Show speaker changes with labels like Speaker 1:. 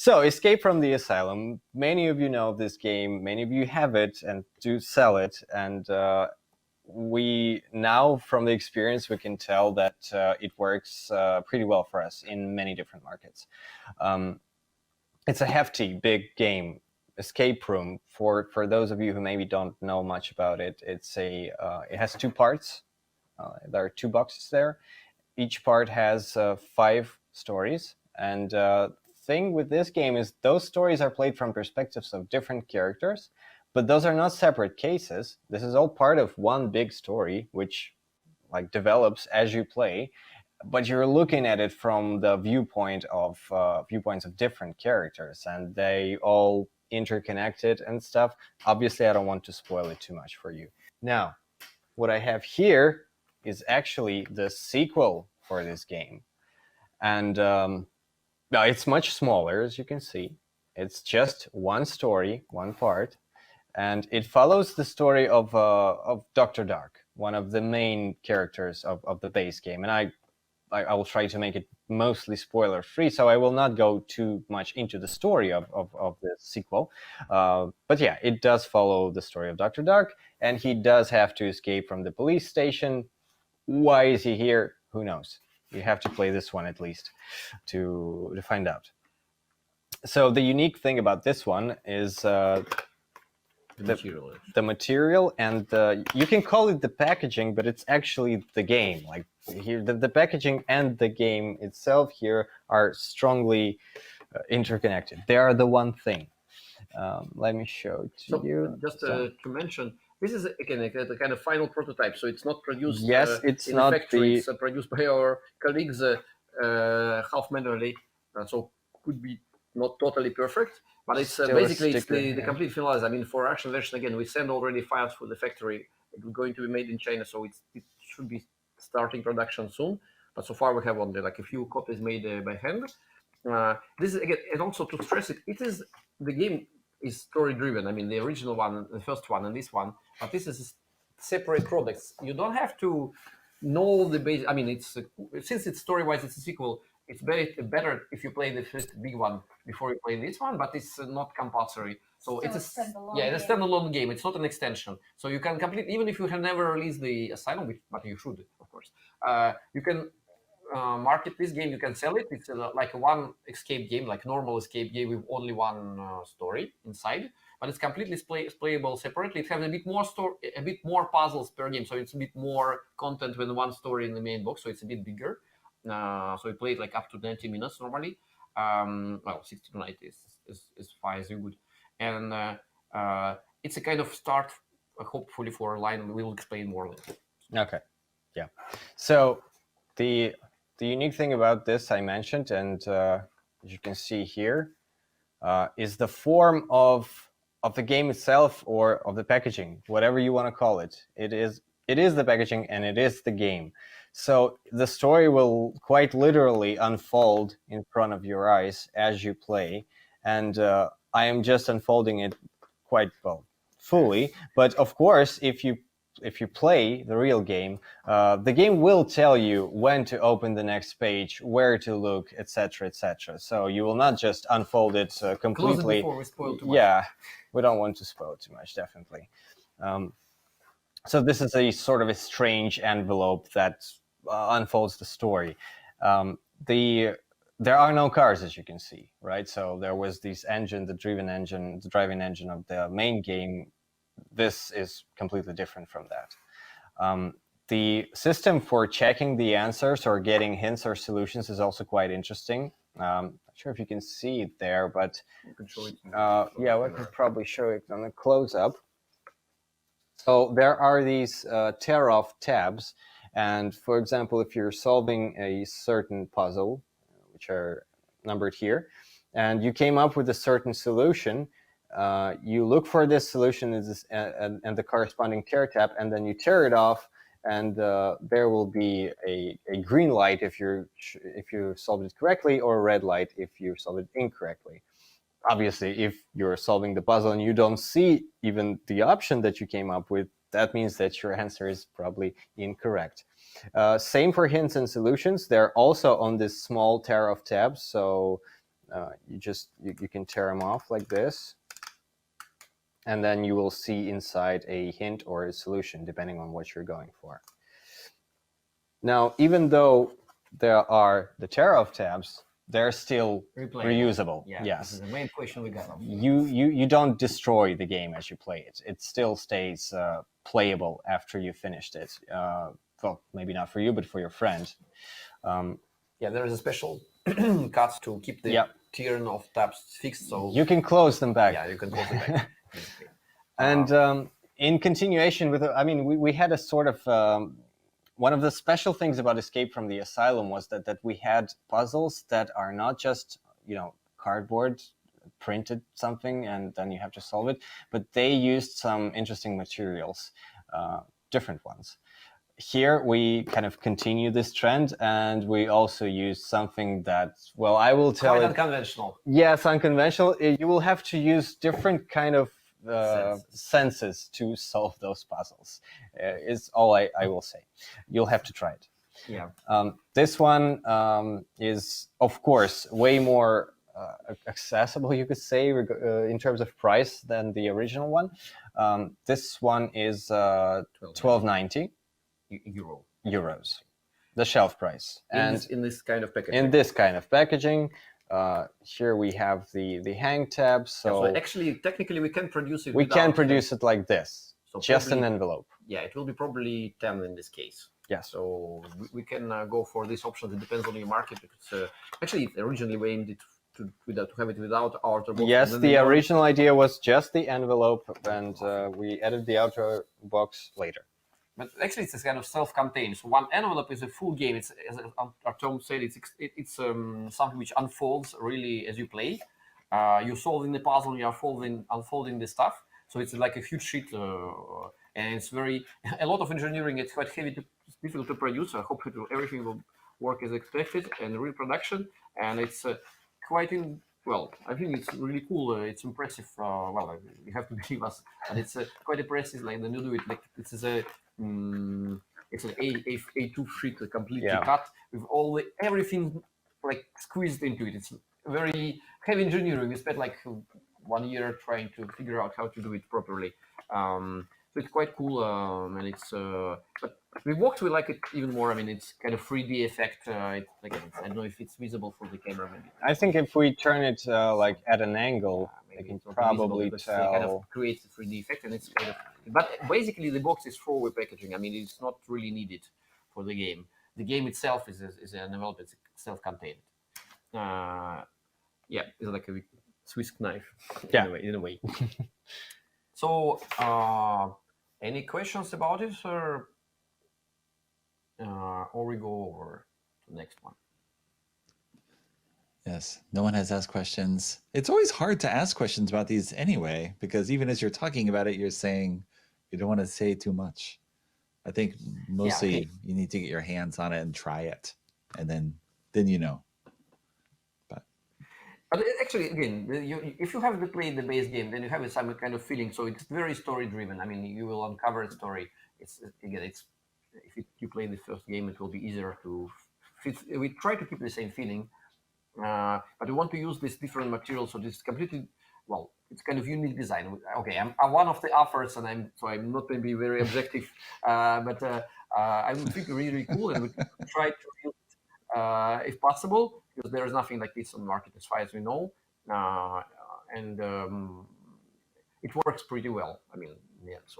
Speaker 1: So, Escape from the Asylum. Many of you know this game. Many of you have it and do sell it. And we now, from the experience, we can tell that it works pretty well for us in many different markets. It's a hefty, big game. Escape room. For those of you who maybe don't know much about it, it has two parts. There are two boxes there. Each part has 5 stories, and thing with this game is those stories are played from perspectives of different characters, but those are not separate cases. This is all part of one big story, which develops as you play, but you're looking at it from the viewpoints of different characters, and they all interconnected and stuff. Obviously, I don't want to spoil it too much for you. Now, what I have here is actually the sequel for this game. And it's much smaller, as you can see. It's just one story, one part. And it follows the story of Dr. Dark, one of the main characters of the base game. And I will try to make it mostly spoiler-free, so I will not go too much into the story of the sequel. But yeah, it does follow the story of Dr. Dark, and he does have to escape from the police station. Why is he here? Who knows? You have to play this one at least to find out. So the unique thing about this one is the material, and you can call it the packaging, but it's actually the game. Like here, the packaging and the game itself here are strongly interconnected. They are the one thing. Let me show it to you.
Speaker 2: Just to mention, this is again a kind of final prototype, so it's not produced.
Speaker 1: Yes, it's
Speaker 2: in
Speaker 1: not
Speaker 2: a factory. It's produced by our colleagues half manually, so could be not totally perfect, but it's basically it's the complete finalized. I mean, for action version again, we send already files for the factory. It's going to be made in China, so it should be starting production soon. But so far we have only like a few copies made by hand. This is again, and also to stress it, the game is story driven. I mean, the original one, the first one, and this one, but this is separate products. You don't have to know the base. I mean, it's since it's story wise, it's a sequel. It's better if you play the first big one before you play this one, but it's not compulsory. So it's a standalone game. It's not an extension. So you can complete, even if you have never released the Asylum, but you should, of course. You can market this game. You can sell it. It's like a one escape game, like normal escape game with only one story inside. But it's completely playable separately. It has a bit more puzzles per game, so it's a bit more content than one story in the main box. So it's a bit bigger. So we played like up to 90 minutes normally. 60 to 90 is fine, is good. And it's a kind of start, hopefully, for a line. We will explain more later.
Speaker 1: Okay, yeah. So the unique thing about this I mentioned, and as you can see here, is the form of the game itself or of the packaging, whatever you want to call it. It is the packaging and it is the game. So the story will quite literally unfold in front of your eyes as you play, and I am just unfolding it quite fully. But of course, if you play the real game, the game will tell you when to open the next page, where to look, etc., etc. So you will not just unfold it completely.
Speaker 2: Close it before we spoil too much.
Speaker 1: Yeah, we don't want to spoil too much, definitely. So this is a sort of a strange envelope that unfolds the story. There are no cars, as you can see, right? So there was this engine, the driving engine of the main game. This is completely different from that. The system for checking the answers or getting hints or solutions is also quite interesting. Not sure if you can see it there, but
Speaker 2: you can show it.
Speaker 1: Yeah, we could probably show it on a close-up. So there are these tear-off tabs, and for example, if you're solving a certain puzzle, which are numbered here, and you came up with a certain solution, you look for this solution and the corresponding tear tab, and then you tear it off, and there will be a green light if you solved it correctly, or a red light if you solved it incorrectly. Obviously, if you're solving the puzzle and you don't see even the option that you came up with, that means that your answer is probably incorrect. Same for hints and solutions. They're also on this small tear-off tab, so you can tear them off like this, and then you will see inside a hint or a solution depending on what you're going for. Now, even though there are the tear-off tabs, they're still reusable.
Speaker 2: Yeah,
Speaker 1: yes,
Speaker 2: this is the main question we got.
Speaker 1: You don't destroy the game as you play it. It still stays playable after you finished it. Well, maybe not for you, but for your friend.
Speaker 2: Yeah, there is a special cut to keep the tearing of tabs fixed, so
Speaker 1: you can close them back.
Speaker 2: Yeah, you can close them back.
Speaker 1: And in continuation with, I mean, we had a sort of one of the special things about Escape from the Asylum was that we had puzzles that are not just, cardboard printed something and then you have to solve it, but they used some interesting materials, different ones. Here we kind of continue this trend, and we also use something that, well, I will tell
Speaker 2: quite
Speaker 1: it.
Speaker 2: Unconventional.
Speaker 1: Yes, unconventional. You will have to use different kind of senses to solve those puzzles. Is all I will say. You'll have to try it.
Speaker 2: Yeah.
Speaker 1: This one is, of course, way more accessible, you could say, in terms of price than the original one. This one is $12.90 euros, the shelf price.
Speaker 2: In this kind of packaging.
Speaker 1: In this kind of packaging. Here we have the hang tab. So
Speaker 2: actually, technically, we can produce it.
Speaker 1: We can produce it like this, so just
Speaker 2: probably,
Speaker 1: an envelope.
Speaker 2: Yeah, it will be probably 10 in this case.
Speaker 1: Yeah.
Speaker 2: So we can go for this option. It depends on your market. Because actually, originally we aimed it to have it without outer box.
Speaker 1: Yes, the original idea was just the envelope, and we added the outer box later.
Speaker 2: But actually, it's kind of self-contained. So one envelope is a full game. It's, as Artem said, it's something which unfolds really as you play. You're solving the puzzle, you're unfolding the stuff. So it's like a huge sheet, and it's a lot of engineering. It's quite heavy, difficult to produce. I hope everything will work as expected and reproduction. And it's quite well, I think it's really cool. It's impressive. Well, you have to believe us, and it's quite impressive. Like when you do it, like this is it's an A2 sheet completely cut with everything like squeezed into it. It's very heavy engineering. We spent like 1 year trying to figure out how to do it properly. So it's quite cool, and it's but we worked with like it even more. I mean, it's kind of 3D effect. I don't know if it's visible for the camera. Maybe
Speaker 1: I think if we turn it like at an angle, I can probably tell.
Speaker 2: It kind of creates a 3D effect, and it's kind of. But basically, the box is throwaway packaging. I mean, it's not really needed for the game. The game itself is an envelope. It's self-contained. Yeah, it's like a Swiss knife. In a way. So, any questions about it, or we go over to the next one?
Speaker 3: Yes, no one has asked questions. It's always hard to ask questions about these anyway, because even as you're talking about it, you're saying you don't want to say too much. I think mostly you need to get your hands on it and try it, and then you know.
Speaker 2: But actually, again, if you have to play the base game, then you have some kind of feeling. So it's very story-driven. I mean, you will uncover a story. If you play the first game, it will be easier to. We try to keep the same feeling, but we want to use this different material. So this completely, well, it's kind of unique design. Okay, I'm one of the authors, and I'm not going to be very objective, but I would think really cool, and we try to use it if possible. Because there is nothing like this on the market as far as we know, and it works pretty well. I mean, yeah. So